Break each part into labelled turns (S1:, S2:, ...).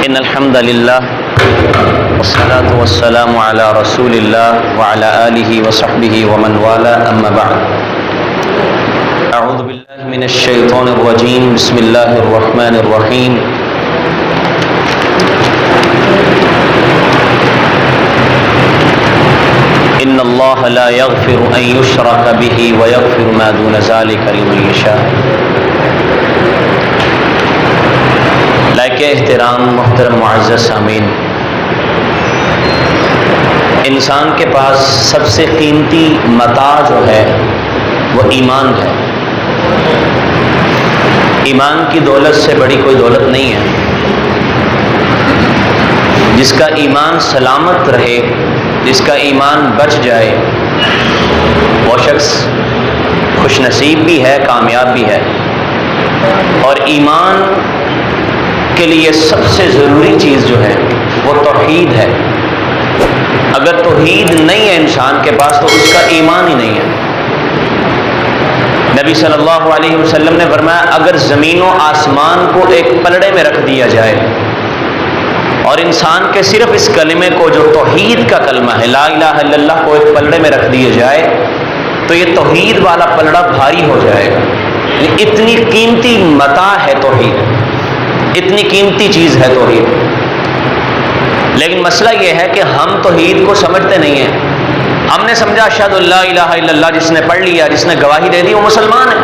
S1: إن الحمد لله والصلاة والسلام على رسول الله وعلى آله وصحبه ومن والاه أما بعد أعوذ بالله من الشيطان الرجيم بسم الله الرحمن الرحيم إن الله لا يغفر أن يشرك به ويغفر ما دون ذلك لمن يشاء. لائق احترام محترم معزز سامعین، انسان کے پاس سب سے قیمتی متاع جو ہے وہ ایمان ہے. ایمان کی دولت سے بڑی کوئی دولت نہیں ہے. جس کا ایمان سلامت رہے، جس کا ایمان بچ جائے، وہ شخص خوش نصیب بھی ہے، کامیاب بھی ہے. اور ایمان کے لیے سب سے ضروری چیز جو ہے وہ توحید ہے. اگر توحید نہیں ہے انسان کے پاس تو اس کا ایمان ہی نہیں ہے. نبی صلی اللہ علیہ وسلم نے فرمایا اگر زمین و آسمان کو ایک پلڑے میں رکھ دیا جائے اور انسان کے صرف اس کلمے کو، جو توحید کا کلمہ ہے لا الہ الا اللہ، کو ایک پلڑے میں رکھ دیا جائے تو یہ توحید والا پلڑا بھاری ہو جائے گا. اتنی قیمتی متاع ہے توحید، اتنی قیمتی چیز ہے توحید. لیکن مسئلہ یہ ہے کہ ہم توحید کو سمجھتے نہیں ہیں. ہم نے سمجھا اشہد اللہ الہ الا اللہ، جس نے پڑھ لیا، جس نے گواہی دے دی، وہ مسلمان ہے.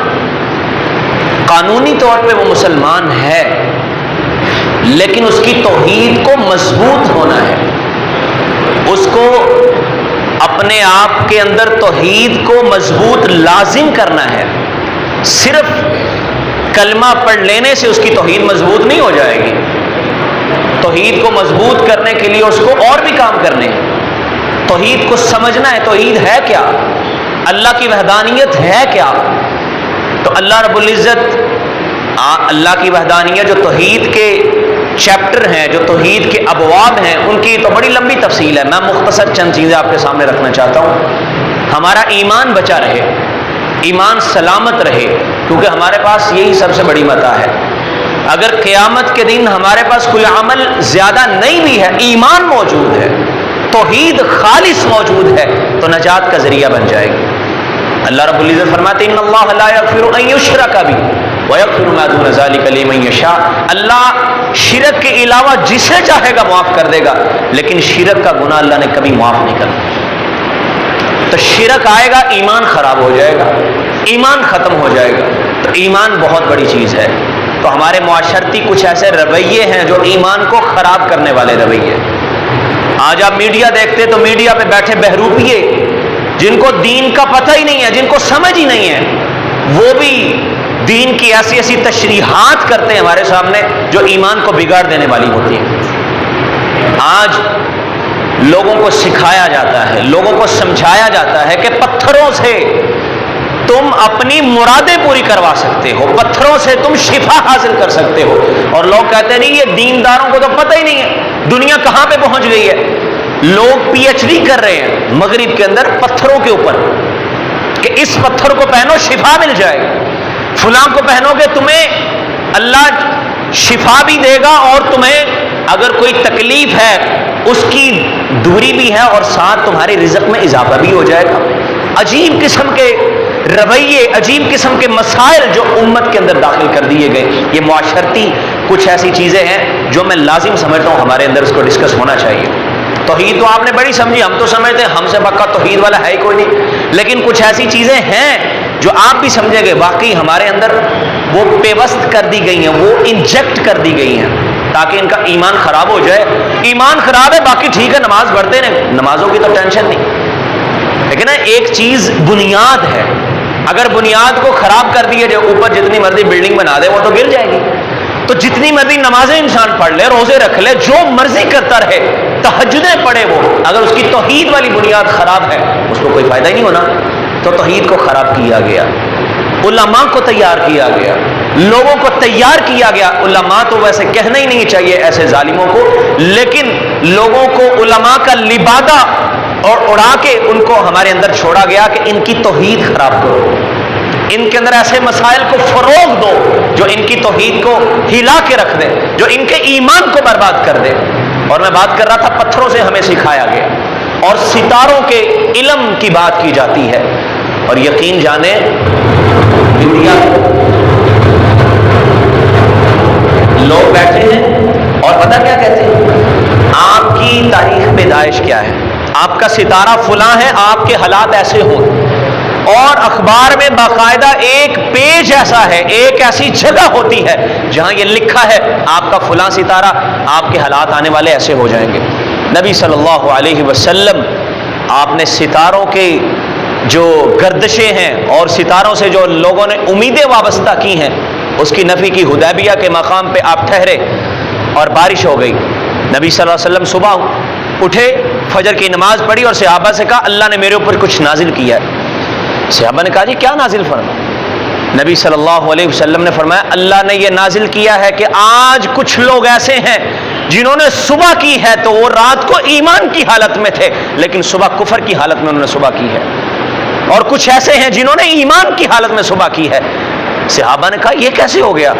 S1: قانونی طور پہ وہ مسلمان ہے، لیکن اس کی توحید کو مضبوط ہونا ہے. اس کو اپنے آپ کے اندر توحید کو مضبوط لازم کرنا ہے. صرف کلمہ پڑھ لینے سے اس کی توحید مضبوط نہیں ہو جائے گی. توحید کو مضبوط کرنے کے لیے اس کو اور بھی کام کرنے ہیں. توحید کو سمجھنا ہے، توحید ہے کیا، اللہ کی وحدانیت ہے کیا. تو اللہ رب العزت، اللہ کی وحدانیت، جو توحید کے چیپٹر ہیں، جو توحید کے ابواب ہیں، ان کی تو بڑی لمبی تفصیل ہے. میں مختصر چند چیزیں آپ کے سامنے رکھنا چاہتا ہوں. ہمارا ایمان بچا رہے، ایمان سلامت رہے، کیونکہ ہمارے پاس یہی سب سے بڑی متاع ہے. اگر قیامت کے دن ہمارے پاس کوئی عمل زیادہ نہیں بھی ہے، ایمان موجود ہے، توحید خالص موجود ہے، تو نجات کا ذریعہ بن جائے گی. اللہ رب العزت فرماتے ہیں ان اللہ لا یغفر ان یشرک بہ ویغفر ما دون ذلک لمن یشاء. اللہ شرک کے علاوہ جسے چاہے گا معاف کر دے گا، لیکن شرک کا گناہ اللہ نے کبھی معاف نہیں کرنا. تو شرک آئے گا، ایمان خراب ہو جائے گا، ایمان ختم ہو جائے گا. تو ایمان بہت بڑی چیز ہے. تو ہمارے معاشرتی کچھ ایسے رویے ہیں جو ایمان کو خراب کرنے والے رویے. آج آپ میڈیا دیکھتے تو میڈیا پہ بیٹھے بہروپیے، جن کو دین کا پتہ ہی نہیں ہے، جن کو سمجھ ہی نہیں ہے، وہ بھی دین کی ایسی ایسی تشریحات کرتے ہیں ہمارے سامنے جو ایمان کو بگاڑ دینے والی ہوتی ہیں. آج لوگوں کو سکھایا جاتا ہے، لوگوں کو سمجھایا جاتا ہے کہ پتھروں سے تم اپنی مرادیں پوری کروا سکتے ہو، پتھروں سے تم شفا حاصل کر سکتے ہو. اور لوگ کہتے ہیں نہیں، یہ دینداروں کو تو پتہ ہی نہیں ہے دنیا کہاں پہ پہنچ گئی ہے. لوگ پی ایچ ڈی کر رہے ہیں مغرب کے اندر پتھروں کے اوپر کہ اس پتھر کو پہنو شفا مل جائے گی، فلاں کو پہنو گے تمہیں اللہ شفا بھی دے گا، اور تمہیں اگر کوئی تکلیف ہے اس کی دوری بھی ہے، اور ساتھ تمہارے رزق میں اضافہ بھی ہو جائے گا. عجیب قسم کے رویے، عجیب قسم کے مسائل جو امت کے اندر داخل کر دیے گئے. یہ معاشرتی کچھ ایسی چیزیں ہیں جو میں لازم سمجھتا ہوں ہمارے اندر اس کو ڈسکس ہونا چاہیے. توحید تو آپ نے بڑی سمجھی، ہم تو سمجھتے ہیں ہم سے پکا توحید والا ہے ہی کوئی نہیں. لیکن کچھ ایسی چیزیں ہیں جو آپ بھی سمجھیں گے واقعی ہمارے اندر وہ پیوست کر دی گئی ہیں، وہ انجیکٹ کر دی گئی ہیں تاکہ ان کا ایمان خراب ہو جائے. ایمان خراب ہے، باقی ٹھیک ہے، نماز پڑھتے ہیں، نمازوں کی تو ٹینشن نہیں. لیکن ایک چیز بنیاد ہے، اگر بنیاد کو خراب کر دیے جو اوپر جتنی مرضی بلڈنگ بنا دے وہ تو گر جائے گی. تو جتنی مرضی نمازیں انسان پڑھ لے، روزے رکھ لے، جو مرضی کرتا رہے، تہجدیں پڑھے، وہ اگر اس کی توحید والی بنیاد خراب ہے اس کو کوئی فائدہ ہی نہیں ہونا. تو توحید کو خراب کیا گیا، علماء کو تیار کیا گیا، لوگوں کو تیار کیا گیا. علماء تو ویسے کہنا ہی نہیں چاہیے ایسے ظالموں کو، لیکن لوگوں کو علماء کا لبادہ اور اڑا کے ان کو ہمارے اندر چھوڑا گیا کہ ان کی توحید خراب کرو، ان کے اندر ایسے مسائل کو فروغ دو جو ان کی توحید کو ہلا کے رکھ دیں، جو ان کے ایمان کو برباد کر دے. اور میں بات کر رہا تھا پتھروں سے ہمیں سکھایا گیا اور ستاروں کے علم کی بات کی جاتی ہے. اور یقین جانے انڈیا لوگ بیٹھے ہیں اور پتہ کیا کہتے ہیں؟ آپ کی تاریخ پیدائش کیا ہے، آپ کا ستارہ فلاں ہے، آپ کے حالات ایسے ہوں. اور اخبار میں باقاعدہ ایک پیج ایسا ہے، ایک ایسی جگہ ہوتی ہے جہاں یہ لکھا ہے آپ کا فلاں ستارہ، آپ کے حالات آنے والے ایسے ہو جائیں گے. نبی صلی اللہ علیہ وسلم آپ نے ستاروں کے جو گردشیں ہیں اور ستاروں سے جو لوگوں نے امیدیں وابستہ کی ہیں اس کی نفی کی. حدیبیہ کے مقام پہ آپ ٹھہرے اور بارش ہو گئی. نبی صلی اللہ علیہ وسلم صبح اٹھے، فجر کی نماز پڑھی اور صحابہ سے کہا اللہ نے میرے اوپر کچھ نازل کیا ہے. صحابہ نے کہا جی کیا نازل فرما؟ نبی صلی اللہ علیہ وسلم نے فرمایا اللہ نے یہ نازل کیا ہے کہ آج کچھ لوگ ایسے ہیں جنہوں نے صبح کی ہے تو وہ رات کو ایمان کی حالت میں تھے لیکن صبح کفر کی حالت میں انہوں نے صبح کی ہے، اور کچھ ایسے ہیں جنہوں نے ایمان کی حالت میں صبح کی ہے. صحابہ نے کہا یہ کیسے ہو گیا؟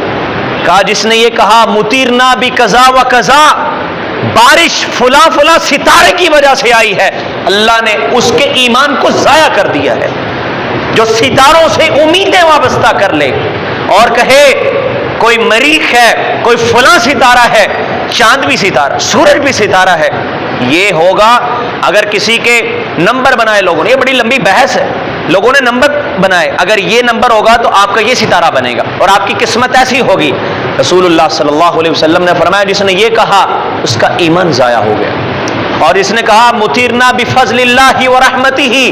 S1: کہا جس نے یہ کہا مطیرنا بقضا و قضا، بارش فلاں فلاں ستارے کی وجہ سے آئی ہے، اللہ نے اس کے ایمان کو ضائع کر دیا ہے. جو ستاروں سے امیدیں وابستہ کر لے اور کہے کوئی مریخ ہے، کوئی فلاں ستارہ ہے، چاند بھی ستارہ، سورج بھی ستارہ ہے، یہ ہوگا اگر کسی کے نمبر بنائے لوگوں نے، یہ بڑی لمبی بحث ہے، لوگوں نے نمبر بنائے، اگر یہ نمبر ہوگا تو آپ کا یہ ستارہ بنے گا اور آپ کی قسمت ایسی ہوگی. رسول اللہ صلی اللہ علیہ وسلم نے فرمایا جس نے یہ کہا اس کا ایمان ضائع ہو گیا. اور جس نے کہا مطیرنا بفضل اللہ ورحمتہ،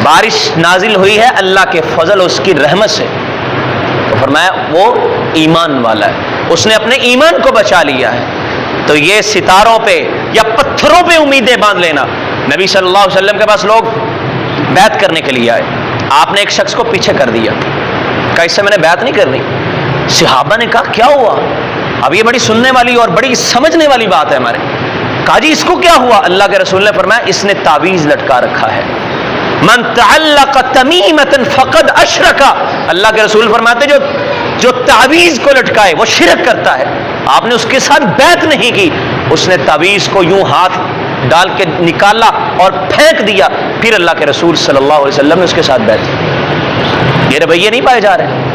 S1: بارش نازل ہوئی ہے اللہ کے فضل اس کی رحمت سے، تو فرمایا وہ ایمان والا ہے، اس نے اپنے ایمان کو بچا لیا ہے. تو یہ ستاروں پہ یا پتھروں پہ امیدیں باندھ لینا. نبی صلی اللہ علیہ وسلم کے پاس لوگ بیعت کرنے کے لیے آئے، آپ نے ایک شخص کو پیچھے کر دیا، کہا اس سے میں نے بیعت نہیں کرنی. صحابہ نے کہا کیا ہوا؟ اب یہ بڑی سننے والی اور بڑی سمجھنے والی بات ہے ہمارے. کہا جی اس کو کیا ہوا؟ اللہ کے رسول نے فرمایا اس نے تعویذ لٹکا رکھا ہے. من تعلق تمیمۃ فقد اشرک، اللہ کے رسول فرماتے جو تعویذ کو لٹکائے وہ شرک کرتا ہے. آپ نے اس کے ساتھ بیعت نہیں کی، اس نے تعویذ کو یوں ہاتھ ڈال کے نکالا اور پھینک دیا، پھر اللہ کے رسول صلی اللہ علیہ وسلم نے اس کے ساتھ بیعت کی. یہ رویے نہیں پائے جا رہے.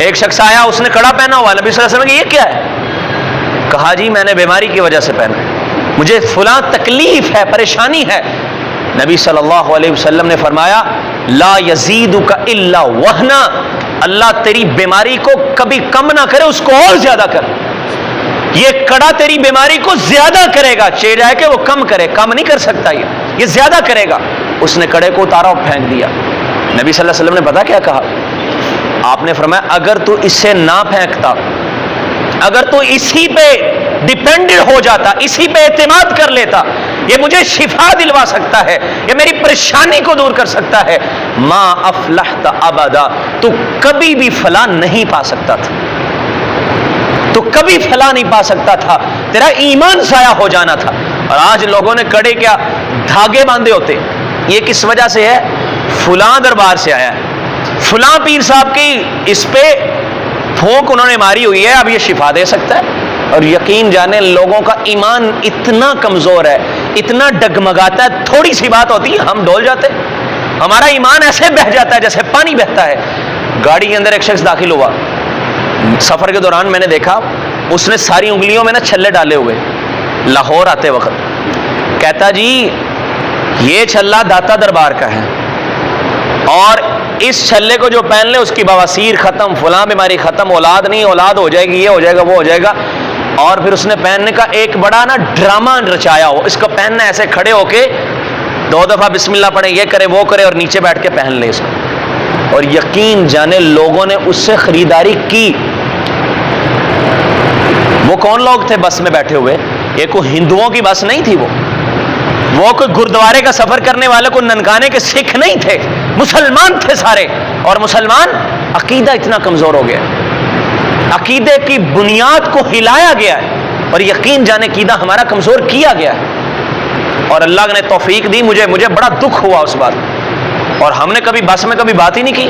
S1: ایک شخص آیا اس نے کڑا پہنا ہوا، نبی صلی اللہ علیہ وسلم کہ یہ کیا ہے؟ کہا جی میں نے بیماری کی وجہ سے پہنا ہے، مجھے فلاں تکلیف ہے، پریشانی ہے. نبی صلی اللہ علیہ وسلم نے فرمایا لا یزیدک الا وہنا، اللہ تیری بیماری کو کبھی کم نہ کرے، اس کو اور زیادہ کر. یہ کڑا تیری بیماری کو زیادہ کرے گا، چاہے جائے کہ وہ کم کرے، کم نہیں کر سکتا، یہ زیادہ کرے گا. اس نے کڑے کو اتارا اور پھینک دیا. نبی صلی اللہ علیہ وسلم نے پتا کیا کہا؟ آپ نے فرمایا اگر تو اس سے نہ پھینکتا، اگر تو اسی پہ ڈیپینڈنٹ ہو جاتا، اسی پہ اعتماد کر لیتا، یہ مجھے شفا دلوا سکتا ہے، یہ میری پریشانی کو دور کر سکتا ہے، ما افلحت ابدا، تو کبھی بھی فلاح نہیں پا سکتا تھا، تو کبھی فلاح نہیں پا سکتا تھا، تیرا ایمان ضائع ہو جانا تھا. اور آج لوگوں نے کڑے کیا دھاگے باندھے ہوتے، یہ کس وجہ سے ہے؟ فلاں دربار سے آیا ہے، فلاں پیر صاحب کی اس پہ پھونک انہوں نے ماری ہوئی ہے، اب یہ شفا دے سکتا ہے. اور یقین جانے لوگوں کا ایمان اتنا کمزور ہے، اتنا ڈگمگاتا ہے، تھوڑی سی بات ہوتی ہے ہم ڈول جاتے، ہمارا ایمان ایسے بہہ جاتا ہے جیسے پانی بہتا ہے. گاڑی کے اندر ایک شخص داخل ہوا، سفر کے دوران میں نے دیکھا اس نے ساری انگلیوں میں نا چھلے ڈالے ہوئے، لاہور آتے وقت کہتا جی یہ چھلا داتا دربار کا ہے اور اس چھلے کو جو پہن لے اس کی بواسیر ختم، فلاں بیماری ختم، اولاد نہیں اولاد ہو جائے گی، یہ ہو جائے گا وہ ہو جائے گا. اور پھر اس نے پہننے کا ایک بڑا نا ڈرامہ رچایا ہو، اس کو پہننا ایسے کھڑے ہو کے 2 دفعہ بسم اللہ پڑھے، یہ کرے وہ کرے اور نیچے بیٹھ کے پہن لے اس کو. اور یقین جانے لوگوں نے اس سے خریداری کی. وہ کون لوگ تھے بس میں بیٹھے ہوئے؟ یہ کوئی ہندوؤں کی بس نہیں تھی، وہ کوئی گردوارے کا سفر کرنے والے کو ننکانے کے سکھ نہیں تھے، مسلمان تھے سارے. اور مسلمان عقیدہ اتنا کمزور ہو گیا، عقیدے کی بنیاد کو ہلایا گیا ہے اور یقین جانے عقیدہ ہمارا کمزور کیا گیا ہے. اور اللہ نے توفیق دی، مجھے بڑا دکھ ہوا اس بات. اور ہم نے کبھی بس میں کبھی بات ہی نہیں کی.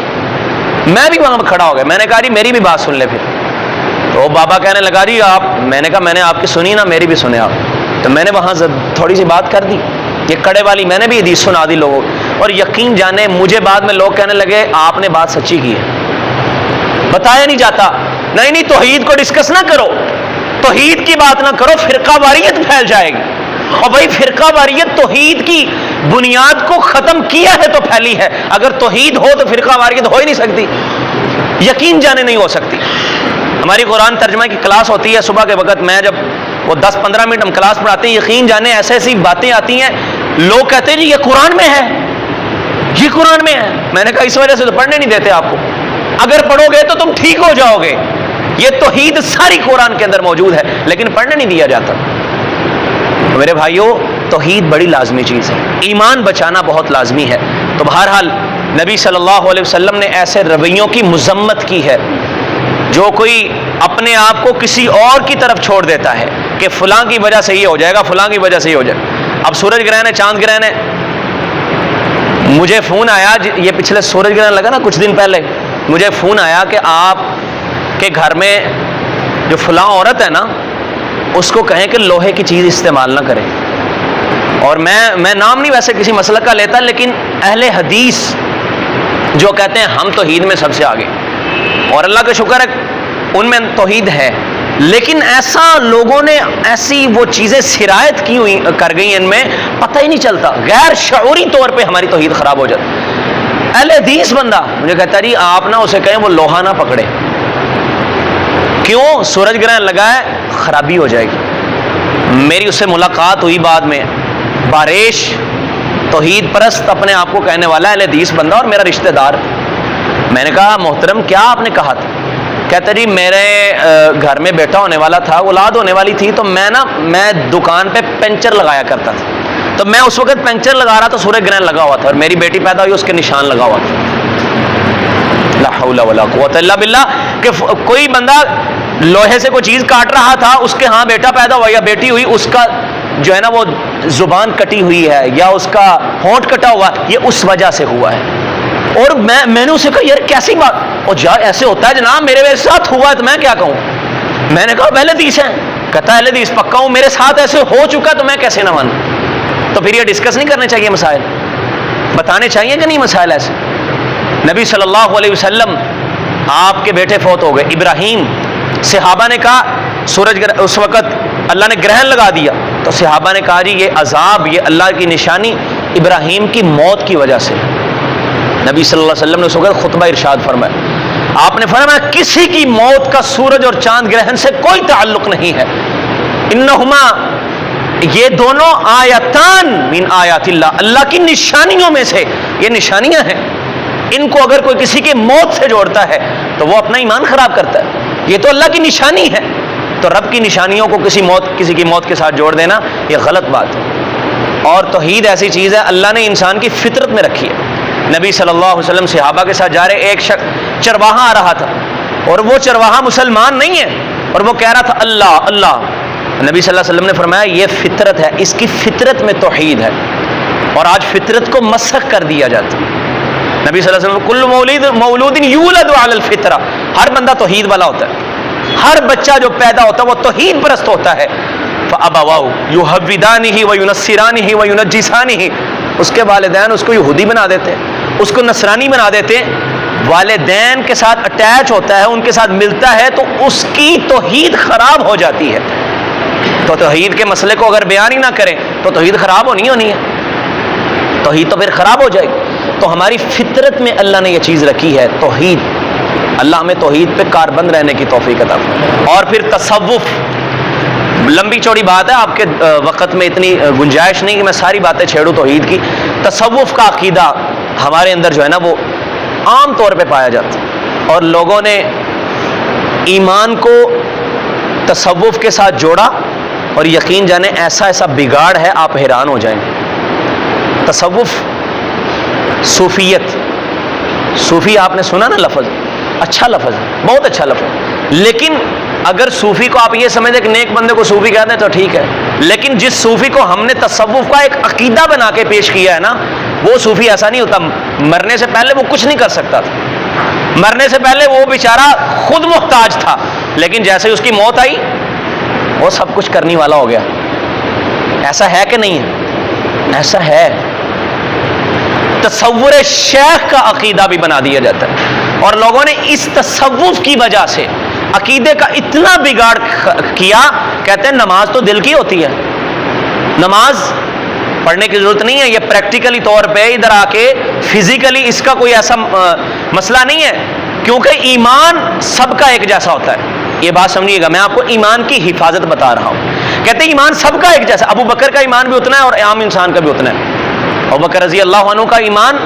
S1: میں بھی وہاں کھڑا ہو گیا، میں نے کہا جی میری بھی بات سن لے. پھر تو بابا کہنے لگا جی آپ، میں نے کہا میں نے آپ کی سنی نا، میری بھی سنے آپ. تو میں نے وہاں تھوڑی سی بات کر دی، یہ کڑے والی میں نے بھی حدیث سنا دی لوگوں. اور یقین جانے مجھے بعد میں لوگ کہنے لگے آپ نے بات سچی کی ہے، بتایا نہیں جاتا. نہیں توحید کو ڈسکس نہ کرو، توحید کی بات نہ کرو، فرقہ واریت پھیل جائے گی. اور بھائی فرقہ واریت توحید کی بنیاد کو ختم کیا ہے تو پھیلی ہے. اگر توحید ہو تو فرقہ واریت ہو ہی نہیں سکتی، یقین جانے نہیں ہو سکتی. ہماری قرآن ترجمہ کی کلاس ہوتی ہے صبح کے وقت، میں جب وہ 10-15 منٹ ہم کلاس پڑھاتے ہیں، یقین جانے ایسے ایسی باتیں آتی ہیں، لوگ کہتے ہیں جی یہ قرآن میں ہے، یہ قرآن میں ہے. میں نے کہا اس وجہ سے تو پڑھنے نہیں دیتے آپ کو، اگر پڑھو گے تو تم ٹھیک ہو جاؤ گے. یہ توحید ساری قرآن کے اندر موجود ہے لیکن پڑھنے نہیں دیا جاتا. میرے بھائیوں توحید بڑی لازمی چیز ہے، ایمان بچانا بہت لازمی ہے. تو بہرحال نبی صلی اللہ علیہ وسلم نے ایسے رویوں کی مذمت کی ہے جو کوئی اپنے آپ کو کسی اور کی طرف چھوڑ دیتا ہے کہ فلاں کی وجہ سے یہ ہو جائے گا، فلاں کی وجہ سے یہ ہو جائے گا. اب سورج گرہن ہے، چاند گرہن ہے، مجھے فون آیا، یہ پچھلے سورج گرہن لگا نا کچھ دن پہلے، مجھے فون آیا کہ آپ کے گھر میں جو فلاں عورت ہے نا اس کو کہیں کہ لوہے کی چیز استعمال نہ کریں. اور میں نام نہیں ویسے کسی مسلک کا لیتا، لیکن اہل حدیث جو کہتے ہیں ہم توحید میں سب سے آگے، اور اللہ کا شکر ہے ان میں توحید ہے، لیکن ایسا لوگوں نے ایسی وہ چیزیں سرایت کی ہوئی کر گئی ان میں پتہ ہی نہیں چلتا، غیر شعوری طور پہ ہماری توحید خراب ہو جاتی. اہل حدیث بندہ مجھے کہتا جی آپ نہ اسے کہیں وہ لوہا نہ پکڑے، کیوں؟ سورج گرہن لگا ہے، خرابی ہو جائے گی. میری اس سے ملاقات ہوئی بعد میں، باریش توحید پرست اپنے آپ کو کہنے والا اہل حدیث بندہ اور میرا رشتہ دار. میں نے کہا محترم کیا آپ نے کہا تھا؟ کہتا جی میرے گھر میں بیٹا ہونے والا تھا، اولاد ہونے والی تھی، تو میں دکان پہ پنچر لگایا کرتا تھا، تو میں اس وقت پنچر لگا رہا تھا، سورج گرہن لگا ہوا تھا اور میری بیٹی پیدا ہوئی، اس کے نشان لگا ہوا تھا. لا حول ولا قوت الا باللہ. کہ کوئی بندہ لوہے سے کوئی چیز کاٹ رہا تھا، اس کے ہاں بیٹا پیدا ہوا یا بیٹی ہوئی، اس کا جو ہے نا وہ زبان کٹی ہوئی ہے یا اس کا ہونٹ کٹا ہوا، یہ اس وجہ سے ہوا ہے. اور میں نے اسے کہا یار کیسی بات، اور جا ایسے ہوتا ہے جناب، میرے ساتھ ہوا ہے تو میں کیا کہوں. میں نے کہا اہل حدیث ہیں، کہتا اہل حدیث پکا ہوں، میرے ساتھ ایسے ہو چکا تو میں کیسے نہ مانوں. تو پھر یہ ڈسکس نہیں کرنے چاہیے، مسائل بتانے چاہیے کہ نہیں مسائل ایسے. نبی صلی اللہ علیہ وسلم آپ کے بیٹے فوت ہو گئے ابراہیم، صحابہ نے کہا اس وقت اللہ نے گرہن لگا دیا، تو صحابہ نے کہا جی یہ عذاب، یہ اللہ کی نشانی ابراہیم کی موت کی وجہ سے. نبی صلی اللہ علیہ وسلم نے اس وقت خطبہ ارشاد فرمایا، آپ نے فرمایا کسی کی موت کا سورج اور چاند گرہن سے کوئی تعلق نہیں ہے. انہما، یہ دونوں آیتان من آیات اللہ، اللہ کی نشانیوں میں سے یہ نشانیاں ہیں. ان کو اگر کوئی کسی کی موت سے جوڑتا ہے تو وہ اپنا ایمان خراب کرتا ہے. یہ تو اللہ کی نشانی ہے، تو رب کی نشانیوں کو کسی کی موت کے ساتھ جوڑ دینا یہ غلط بات ہے. اور توحید ایسی چیز ہے اللہ نے انسان کی فطرت میں رکھی ہے. نبی صلی اللہ علیہ وسلم صحابہ کے ساتھ جا رہے، ایک شخص چرواہا آ رہا تھا اور وہ چرواہا مسلمان نہیں ہے اور وہ کہہ رہا تھا اللہ اللہ. نبی صلی اللہ علیہ وسلم نے فرمایا یہ فطرت ہے، اس کی فطرت میں توحید ہے، اور آج فطرت کو مسخ کر دیا جاتا ہے. نبی صلی اللہ علیہ وسلم کل مولود یولد علی الفطرہ، ہر بندہ توحید والا ہوتا ہے، ہر بچہ جو پیدا ہوتا ہے وہ توحید پرست ہوتا ہے. فَأَبَوَاهُ يُحَوِّدَانِهِ وَيُنَصِّرَانِهِ وَيُنَجِّسَانِهِ، اس کے والدین اس کو یہودی بنا دیتے ہیں، اس کو نصرانی بنا دیتے ہیں. والدین کے ساتھ اٹیچ ہوتا ہے، ان کے ساتھ ملتا ہے تو اس کی توحید خراب ہو جاتی ہے. تو توحید کے مسئلے کو اگر بیان ہی نہ کریں تو توحید خراب ہونی ہے، توحید تو پھر خراب ہو جائے گی. تو ہماری فطرت میں اللہ نے یہ چیز رکھی ہے توحید. اللہ ہمیں توحید پہ کاربند رہنے کی توفیق عطا فرمائے. اور پھر تصوف، لمبی چوڑی بات ہے، آپ کے وقت میں اتنی گنجائش نہیں کہ میں ساری باتیں چھیڑوں توحید کی. تصوف کا عقیدہ ہمارے اندر جو ہے نا وہ عام طور پہ پایا جاتا ہے، اور لوگوں نے ایمان کو تصوف کے ساتھ جوڑا، اور یقین جانے ایسا بگاڑ ہے آپ حیران ہو جائیں گے. تصوف، صوفیت، صوفی آپ نے سنا نا لفظ، اچھا لفظ ہے، بہت اچھا لفظ. لیکن اگر صوفی کو آپ یہ سمجھیں کہ نیک بندے کو صوفی کہتے ہیں تو ٹھیک ہے، لیکن جس صوفی کو ہم نے تصوف کا ایک عقیدہ بنا کے پیش کیا ہے نا، وہ صوفی ایسا نہیں ہوتا. مرنے سے پہلے وہ کچھ نہیں کر سکتا تھا، مرنے سے پہلے وہ بیچارہ خود محتاج تھا، لیکن جیسے ہی اس کی موت آئی وہ سب کچھ کرنے والا ہو گیا. ایسا ہے کہ نہیں ہے؟ ایسا ہے. تصور شیخ کا عقیدہ بھی بنا دیا جاتا ہے، اور لوگوں نے اس تصوف کی وجہ سے عقیدے کا اتنا بگاڑ کیا. کہتے ہیں نماز تو دل کی ہوتی ہے، نماز پڑھنے کی ضرورت نہیں ہے. یہ پریکٹیکلی طور پہ ادھر آ کے فزیکلی اس کا کوئی ایسا مسئلہ نہیں ہے، کیونکہ ایمان سب کا ایک جیسا ہوتا ہے. یہ بات سمجھیے گا، میں آپ کو ایمان کی حفاظت بتا رہا ہوں. کہتے ہیں ایمان سب کا ایک جیسا. ابو بکر کا ایمان بھی اتنا ہے اور عام انسان کا بھی اتنا ہے. ابو بکر رضی اللہ عنہ کا ایمان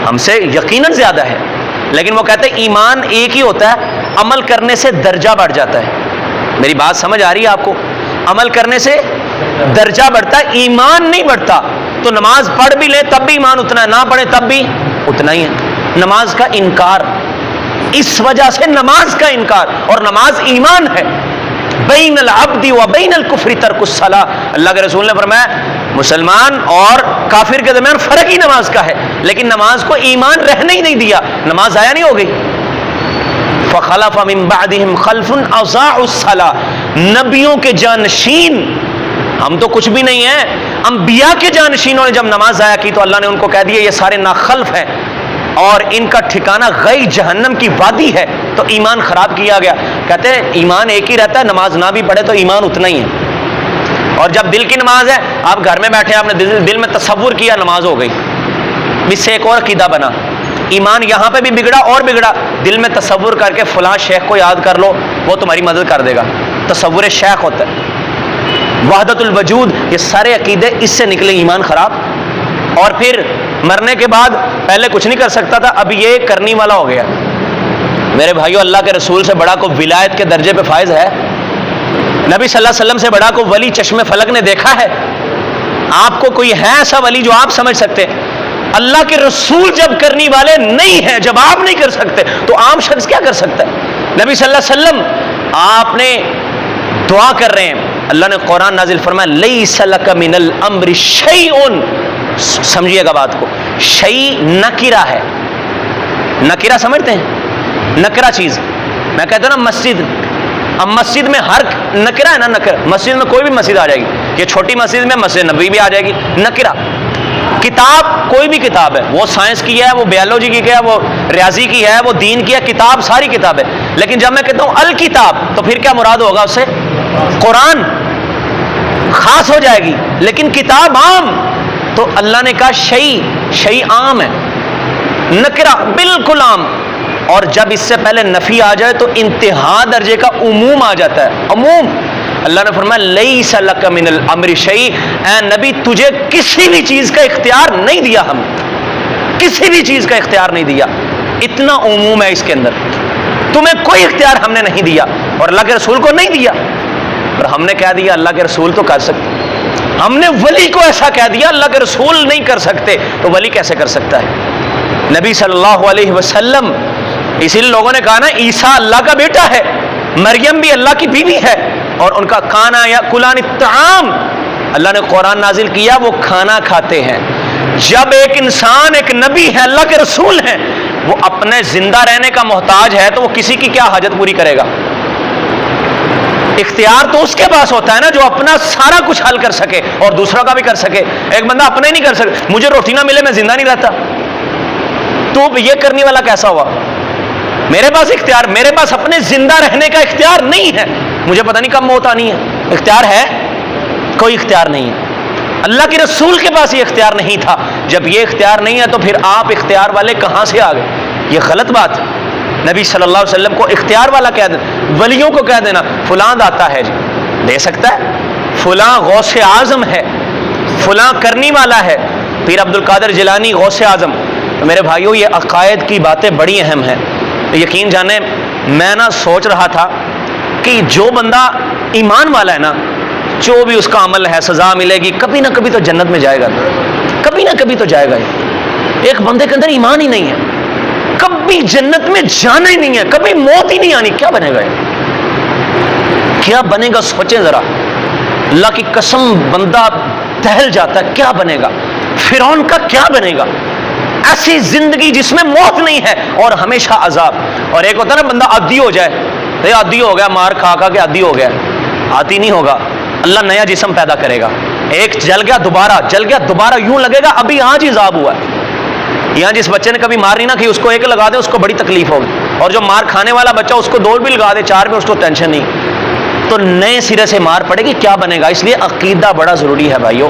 S1: ہم سے یقیناً زیادہ ہے، لیکن وہ کہتے ہیں ایمان ایک ہی ہوتا ہے، عمل کرنے سے درجہ بڑھ جاتا ہے. میری بات سمجھ آ رہی ہے آپ کو؟ عمل کرنے سے درجہ بڑھتا ہے، ایمان نہیں بڑھتا. تو نماز پڑھ بھی لے تب بھی ایمان اتنا ہے، نہ پڑھے تب بھی اتنا ہی ہے. نماز کا انکار، اس وجہ سے نماز کا انکار، اور نماز ایمان ہے. بین العبد و بین الکفر ترک الصلاۃ. اللہ کے رسول نے فرمایا مسلمان اور کافر کے درمیان فرق ہی نماز کا ہے، لیکن نماز کو ایمان رہنے ہی نہیں دیا، نماز ضائع نہیں ہو گئی. فخلف من بعدهم خلف اضاعوا الصلاۃ. نبیوں کے جانشین، ہم تو کچھ بھی نہیں ہیں، انبیاء کے جانشینوں نے جب نماز ضائع کی تو اللہ نے ان کو کہہ دیا یہ سارے ناخلف ہیں اور ان کا ٹھکانہ غی جہنم کی وادی ہے. تو ایمان خراب کیا گیا. کہتے ہیں ایمان ایک ہی رہتا ہے، نماز نہ بھی پڑھے تو ایمان اتنا ہی ہے. اور جب دل کی نماز ہے، آپ گھر میں بیٹھے، آپ نے دل میں تصور کیا، نماز ہو گئی، اس سے ایک اور عقیدہ بنا. ایمان یہاں پہ بھی بگڑا اور بگڑا. دل میں تصور کر کے فلاں شیخ کو یاد کر لو، وہ تمہاری مدد کر دے گا. تصور شیخ ہوتا ہے. وحدت الوجود، یہ سارے عقیدے اس سے نکلے، ایمان خراب. اور پھر مرنے کے بعد پہلے کچھ نہیں کر سکتا تھا، اب یہ کرنے والا ہو گیا. میرے بھائیو، اللہ کے رسول سے بڑا کو ولایت کے درجے پہ فائز ہے؟ نبی صلی اللہ علیہ وسلم سے بڑا کو ولی چشم فلک نے دیکھا ہے؟ آپ کو کوئی ہے ایسا ولی جو آپ سمجھ سکتے؟ اللہ کے رسول جب کرنے والے نہیں ہیں، جب آپ نہیں کر سکتے تو عام شخص کیا کر سکتا ہے؟ نبی صلی اللہ علیہ وسلم آپ نے دعا کر رہے ہیں، اللہ نے قرآن نازل فرمایا لیس لک من الامر شیء. سمجھیے گا بات کو، شیء نکرہ ہے. نکرہ سمجھتے ہیں؟ نکرہ چیز. میں کہتا ہوں نا مسجد، اب مسجد میں ہر نکرہ ہے نا، نکرہ مسجد میں کوئی بھی مسجد آ جائے گی. یہ چھوٹی مسجد میں مسجد نبوی بھی آ جائے گی. نکرہ. کتاب کوئی بھی کتاب ہے، وہ سائنس کی ہے، وہ بیولوجی کی ہے، وہ ریاضی کی ہے، وہ دین کی ہے، کتاب ساری کتاب ہے. لیکن جب میں کہتا ہوں الکتاب تو پھر کیا مراد ہوگا اس سے؟ قرآن خاص ہو جائے گی، لیکن کتاب عام. تو اللہ نے کہا شیء عام ہے، نکرہ بالکل عام. اور جب اس سے پہلے نفی آ جائے تو انتہا درجے کا عموم آ جاتا ہے، عموم. اللہ نے فرمایا لیس لک من الامر شیء. اے نبی تجھے کسی بھی چیز کا اختیار نہیں دیا، ہم کسی بھی چیز کا اختیار نہیں دیا. اتنا عموم ہے اس کے اندر، تمہیں کوئی اختیار ہم نے نہیں دیا اور اللہ کے رسول کو نہیں دیا. اور ہم نے کہہ دیا اللہ کے رسول تو کر سکتے، ہم نے ولی کو ایسا کہہ دیا اللہ کے رسول نہیں کر سکتے، تو ولی کیسے کر سکتا ہے؟ نبی صلی اللہ علیہ وسلم، اسی لیے لوگوں نے کہا نا عیسیٰ اللہ کا بیٹا ہے، مریم بھی اللہ کی بیوی ہے، اور ان کا کھانا یا کلان الطعام، اللہ نے قرآن نازل کیا وہ کھانا کھاتے ہیں. جب ایک انسان ایک نبی ہے، اللہ کے رسول ہیں، وہ اپنے زندہ رہنے کا محتاج ہے تو وہ کسی کی کیا حاجت پوری کرے گا؟ اختیار تو اس کے پاس ہوتا ہے نا جو اپنا سارا کچھ حل کر سکے اور دوسروں کا بھی کر سکے. ایک بندہ اپنا ہی نہیں کر سکے، مجھے روٹی نہ ملے میں زندہ نہیں رہتا، تو یہ کرنے والا کیسا ہوا؟ میرے پاس اختیار، میرے پاس اپنے زندہ رہنے کا اختیار نہیں ہے، مجھے پتہ نہیں کب موت آنی ہے. اختیار ہے؟ کوئی اختیار نہیں ہے. اللہ کے رسول کے پاس یہ اختیار نہیں تھا. جب یہ اختیار نہیں ہے تو پھر آپ اختیار والے کہاں سے آ گئے؟ یہ غلط بات ہے. نبی صلی اللہ علیہ وسلم کو اختیار والا کہہ دینا، ولیوں کو کہہ دینا فلاں داتا ہے جی، دے سکتا ہے، فلاں غوث اعظم ہے، فلاں کرنی والا ہے، پیر عبد القادر جیلانی غوث اعظم. میرے بھائیوں، یہ عقائد کی باتیں بڑی اہم ہیں. یقین جانیں میں نا سوچ رہا تھا کہ جو بندہ ایمان والا ہے نا، جو بھی اس کا عمل ہے سزا ملے گی، کبھی نہ کبھی تو جنت میں جائے گا، کبھی نہ کبھی تو جائے گا. ایک بندے کے اندر ایمان ہی نہیں ہے، کبھی جنت میں جانا ہی نہیں ہے، کبھی موت ہی نہیں آنی، کیا بنے گا؟ کیا بنے گا؟ سوچیں ذرا. اللہ کی قسم بندہ دہل جاتا ہے، کیا بنے گا؟ فرعون کا کیا بنے گا؟ ایسی زندگی جس میں موت نہیں ہے اور ہمیشہ عذاب. اور ایک ہوتا ہے نا بندہ عادی ہو جائے، یہ عادی ہو گیا، مار کھا کھا کے عادی ہو گیا، عادی نہیں ہوگا، اللہ نیا جسم پیدا کرے گا. ایک جل گیا دوبارہ یوں لگے گا ابھی آج ہی عذاب ہوا ہے. یہاں جس بچے نے کبھی مار نہیں نہ کی اس کو ایک لگا دے اس کو بڑی تکلیف ہوگی، اور جو مار کھانے والا بچہ اس کو 2 بھی لگا دے 4 بھی اس کو ٹینشن نہیں. تو نئے سرے سے مار پڑے گی، کیا بنے گا؟ اس لیے عقیدہ بڑا ضروری ہے بھائیو.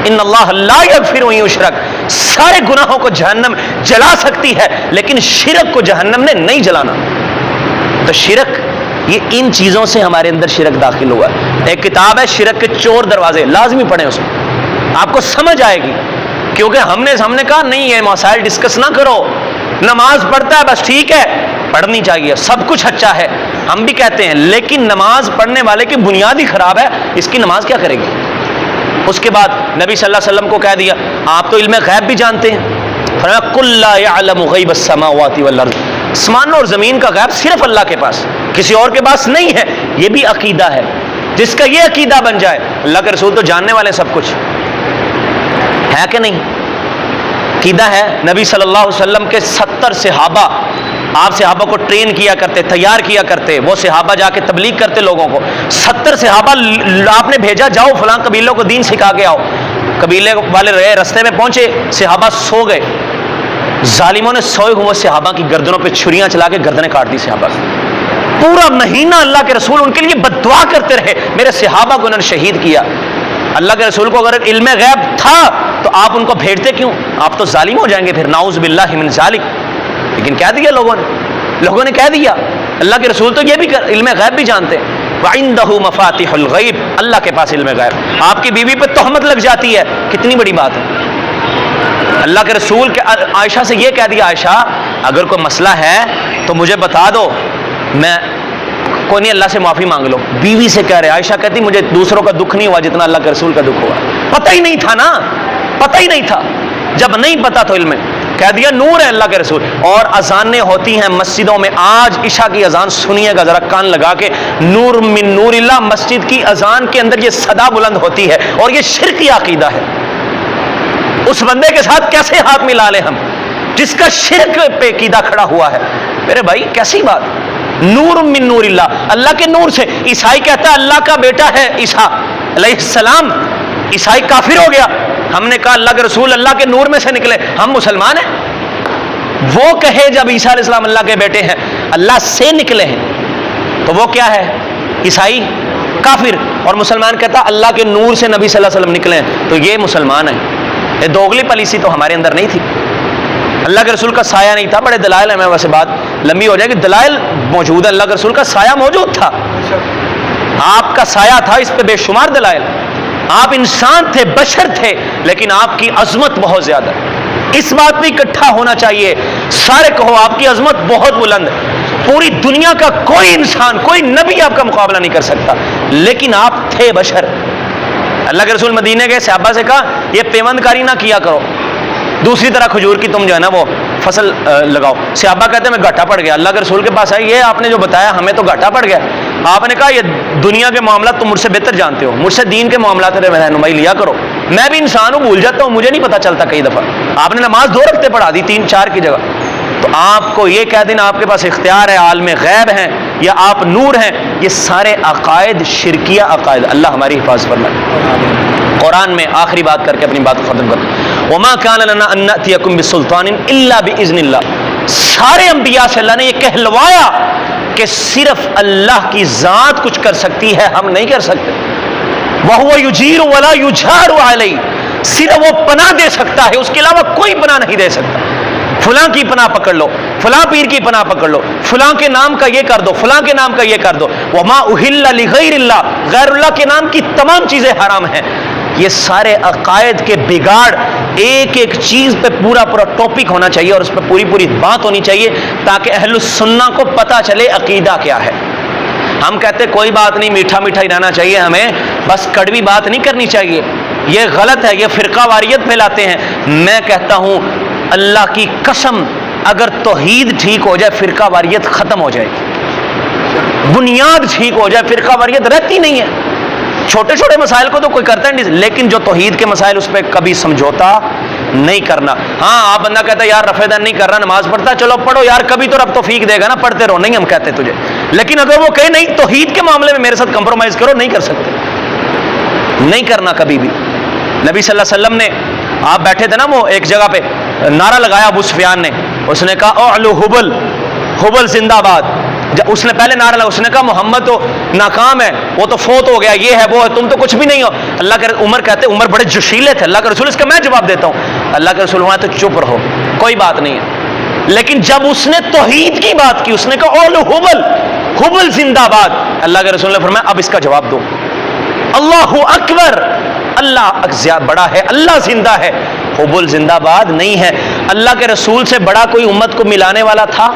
S1: ان اللہ لا یغفر ان یشرک، سارے گناہوں کو جہنم جلا سکتی ہے لیکن شرک کو جہنم نے نہیں جلانا. تو شرک، یہ ان چیزوں سے ہمارے اندر شرک داخل ہوا ہے. ایک کتاب ہے شرک کے چور دروازے، لازمی پڑھیں اس کو، آپ کو سمجھ آئے گی. کیونکہ ہم نے کہا نہیں یہ مسائل ڈسکس نہ کرو، نماز پڑھتا ہے بس ٹھیک ہے، پڑھنی چاہیے، سب کچھ اچھا ہے، ہم بھی کہتے ہیں، لیکن نماز پڑھنے والے کی بنیاد ہی خراب ہے، اس کی نماز کیا کرے گی؟ اس کے بعد نبی صلی اللہ علیہ وسلم کو کہہ دیا آپ تو علم غیب بھی جانتے ہیں، فرمایا قل لا يعلم غیب السماوات والارض، آسمانوں اور زمین کا غیب صرف اللہ کے پاس، کسی اور کے پاس نہیں ہے. یہ بھی عقیدہ ہے. جس کا یہ عقیدہ بن جائے، اللہ کے رسول تو جاننے والے سب کچھ ہے کہ نہیں؟ عقیدہ ہے. نبی صلی اللہ علیہ وسلم کے 70 صحابہ، آپ صحابہ کو ٹرین کیا کرتے، تیار کیا کرتے، وہ صحابہ جا کے تبلیغ کرتے لوگوں کو. 70 صحابہ آپ نے بھیجا جاؤ فلاں قبیلوں کو دین سکھا کے آؤ. قبیلے والے رہے، رستے میں پہنچے، صحابہ سو گئے، ظالموں نے سوئے ہوئے صحابہ کی گردنوں پہ چھریاں چلا کے گردنیں کاٹ دی صحابہ کی. پورا مہینہ اللہ کے رسول ان کے لیے بد دعا کرتے رہے، میرے صحابہ کو انہوں نے شہید کیا. اللہ کے رسول کو اگر علم غیب تھا تو آپ ان کو بھیجتے کیوں؟ آپ تو ظالم ہو جائیں گے پھر، نعوذ باللہ من ذالک. لیکن کہہ دیا لوگوں نے کہہ دیا اللہ کے رسول تو یہ بھی علم غیب بھی جانتے. وَعِندَهُ مَفَاتِحُ الْغَيْبِ، اللہ کے پاس علم غیب. آپ کی بیوی پہ تہمت لگ جاتی ہے، کتنی بڑی بات ہے. اللہ کے رسول کے عائشہ سے یہ کہہ دیا عائشہ اگر کوئی مسئلہ ہے تو مجھے بتا دو، میں کوئی نہیں اللہ سے معافی مانگ لو. بیوی سے کہہ رہے، عائشہ کہتی مجھے دوسروں کا دکھ نہیں ہوا جتنا اللہ کے رسول کا دکھ ہوا. پتہ ہی نہیں تھا نا، پتہ ہی نہیں تھا. جب نہیں پتا تو علم کہہ دیا نور ہے اللہ کے رسول. اور اذانیں ہوتی ہیں مسجدوں میں، آج عشاء کی اذان سنیے گا ذرا کان لگا کے، نور من نور اللہ، مسجد کی اذان کے اندر یہ صدا بلند ہوتی ہے، اور یہ شرکی عقیدہ ہے. اس بندے کے ساتھ کیسے ہاتھ ملا لیں ہم جس کا شرک پہ عقیدہ کھڑا ہوا ہے؟ میرے بھائی کیسی بات، نور من نور اللہ، اللہ کے نور سے. عیسائی کہتا ہے اللہ کا بیٹا ہے عیسیٰ علیہ السلام، عیسائی کافر ہو گیا. ہم نے کہا اللہ کے رسول اللہ کے نور میں سے نکلے، ہم مسلمان ہیں. وہ کہے جب عیسیٰ علیہ السلام اللہ کے بیٹے ہیں، اللہ سے نکلے ہیں، تو وہ کیا ہے؟ عیسائی کافر. اور مسلمان کہتا اللہ کے نور سے نبی صلی اللہ علیہ وسلم نکلے ہیں، تو یہ مسلمان ہے. یہ دوغلی پالیسی تو ہمارے اندر نہیں تھی. اللہ کے رسول کا سایہ نہیں تھا. بڑے دلائل ہیں، میں ویسے بات لمبی ہو جائے گی، دلائل موجود ہے. اللہ کے رسول کا سایہ موجود تھا، آپ کا سایہ تھا، اس پہ بے شمار دلائل. آپ انسان تھے، بشر تھے، لیکن آپ کی عظمت بہت زیادہ. اس بات پہ اکٹھا ہونا چاہیے، سارے کہو آپ کی عظمت بہت بلند ہے، پوری دنیا کا کوئی انسان، کوئی نبی آپ کا مقابلہ نہیں کر سکتا، لیکن آپ تھے بشر. اللہ کے رسول مدینے گئے، صحابہ سے کہا یہ پیوند کاری نہ کیا کرو، دوسری طرح کھجور کی تم جو ہے نا وہ فصل لگاؤ. صحابہ کہتے ہیں میں گھاٹا پڑ گیا. اللہ کے رسول کے پاس آئے، یہ آپ نے جو بتایا ہمیں تو گھاٹا پڑ گیا. آپ نے کہا یہ دنیا کے معاملات تم مجھ سے بہتر جانتے ہو، مجھ سے دین کے معاملات میں رہنمائی لیا کرو. میں بھی انسان ہوں، بھول جاتا ہوں، مجھے نہیں پتہ چلتا. کئی دفعہ آپ نے نماز 2 رکعتیں پڑھا دی 3-4 کی جگہ. تو آپ کو یہ کہہ دینا آپ کے پاس اختیار ہے، عالم غیب ہیں یا آپ نور ہیں، یہ سارے عقائد شرکیہ عقائد. اللہ ہماری حفاظت فرمائے. قرآن میں آخری بات کر کے اپنی بات کو ختم کرتا ہوں، وَمَا كَانَ لَنَا أَن نَأْتِيَكُمْ بِسُلْطَانٍ إِلَّا بِإِذْنِ اللَّهِ. سارے انبیاء سے اللہ نے یہ کہلوایا کہ صرف اللہ کی ذات کچھ کر سکتی ہے، ہم نہیں کر سکتے. وَهُوَ يُجِيرُ وَلَا يُجَارُ عَلَيْهِ، صرف وہ پناہ دے سکتا ہے، اس کے علاوہ کوئی پناہ نہیں دے سکتا. فلاں کی پناہ پکڑ لو، فلاں پیر کی پناہ پکڑ لو، فلاں کے نام کا یہ کر دو، فلاں کے نام کا یہ کر دو. وَمَا أُهِلَّ لِغَيْرِ اللَّهِ، غیر اللہ کے نام کی تمام چیزیں حرام ہیں. یہ سارے عقائد کے بگاڑ، ایک ایک چیز پہ پورا ٹاپک ہونا چاہیے اور اس پہ پوری بات ہونی چاہیے تاکہ اہل السنہ کو پتہ چلے عقیدہ کیا ہے. ہم کہتے کوئی بات نہیں، میٹھا میٹھا ہی رہنا چاہیے، ہمیں بس کڑوی بات نہیں کرنی چاہیے. یہ غلط ہے، یہ فرقہ واریت پھیلاتے ہیں. میں کہتا ہوں اللہ کی قسم اگر توحید ٹھیک ہو جائے فرقہ واریت ختم ہو جائے گی. بنیاد ٹھیک ہو جائے فرقہ واریت رہتی نہیں ہے. چھوٹے چھوٹے مسائل کو تو کوئی کرتا نہیں، لیکن جو توحید کے مسائل اس پہ کبھی سمجھوتا نہیں کرنا. ہاں آپ بندہ کہتا ہے یار رفع دین نہیں کر رہا, نماز پڑھتا, چلو پڑھو یار, کبھی تو رب توفیق دے گا نا, پڑھتے رہو, نہیں ہم کہتے تجھے. لیکن اگر وہ کہے نہیں توحید کے معاملے میں میرے ساتھ کمپرومائز کرو, نہیں کر سکتے, نہیں کرنا کبھی بھی. نبی صلی اللہ علیہ وسلم نے, آپ بیٹھے تھے نا وہ ایک جگہ پہ, نعرہ لگایا ابو سفیان نے, اس نے کہا اعلو حبل, حبل زندہ باد. اس نے پہلے نعرہ لگا, اس نے کہا محمد تو ناکام ہے, وہ تو فوت ہو گیا, یہ ہے وہ ہے, تم تو کچھ بھی نہیں ہو. اللہ کے عمر کہتے, عمر بڑے جوشیلے تھے, اللہ کے رسول, اس کا میں جواب دیتا ہوں. اللہ کے رسول وہاں تو چپ رہو, کوئی بات نہیں ہے. لیکن جب اس نے توحید کی بات کی, اس نے کہا اولو حبل, حبل زندہ باد, اللہ کے رسول نے فرمایا اب اس کا جواب دو. اللہ اکبر, اللہ بڑا ہے, اللہ زندہ ہے, حبل زندہ باد نہیں ہے. اللہ کے رسول سے بڑا کوئی امت کو ملانے والا تھا؟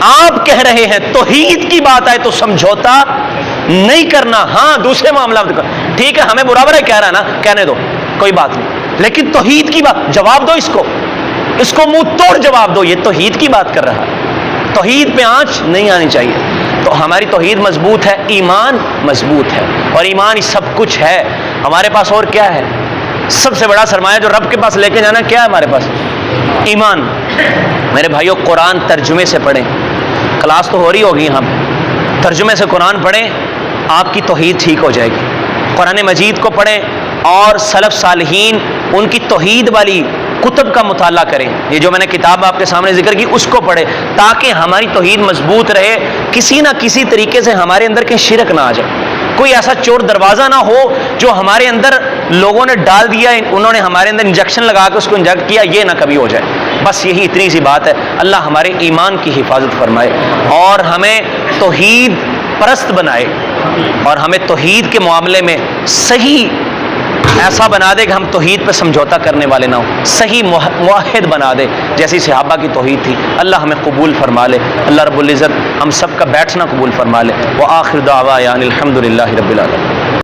S1: آپ کہہ رہے ہیں توحید کی بات آئے تو سمجھوتا نہیں کرنا. ہاں دوسرے معاملات ٹھیک ہے, ہمیں برابر ہے کہہ رہا ہے نا, کہنے دو, کوئی بات نہیں, لیکن توحید کی بات جواب دو, اس کو منہ توڑ جواب دو. یہ توحید کی بات کر رہا ہے, توحید پہ آنچ نہیں آنی چاہیے. تو ہماری توحید مضبوط ہے, ایمان مضبوط ہے, اور ایمان ہی سب کچھ ہے. ہمارے پاس اور کیا ہے؟ سب سے بڑا سرمایہ جو رب کے پاس لے کے جانا, کیا ہے ہمارے پاس؟ ایمان. میرے بھائیوں, قرآن ترجمے سے پڑھیں, کلاس تو ہو رہی ہوگی یہاں پہ, ترجمے سے قرآن پڑھیں, آپ کی توحید ٹھیک ہو جائے گی. قرآن مجید کو پڑھیں اور سلف صالحین ان کی توحید والی کتب کا مطالعہ کریں. یہ جو میں نے کتاب آپ کے سامنے ذکر کی اس کو پڑھیں, تاکہ ہماری توحید مضبوط رہے, کسی نہ کسی طریقے سے ہمارے اندر کے شرک نہ آ جائے. کوئی ایسا چور دروازہ نہ ہو جو ہمارے اندر لوگوں نے ڈال دیا, انہوں نے ہمارے اندر انجیکشن لگا کے اس کو انجیکٹ کیا, یہ نہ کبھی ہو جائے. بس یہی اتنی سی بات ہے. اللہ ہمارے ایمان کی حفاظت فرمائے اور ہمیں توحید پرست بنائے, اور ہمیں توحید کے معاملے میں صحیح ایسا بنا دے کہ ہم توحید پہ سمجھوتا کرنے والے نہ ہوں, صحیح موحد بنا دے جیسی صحابہ کی توحید تھی. اللہ ہمیں قبول فرما لے, اللہ رب العزت ہم سب کا بیٹھنا قبول فرما لے. وآخر دعوانا الحمدللہ رب العالمین.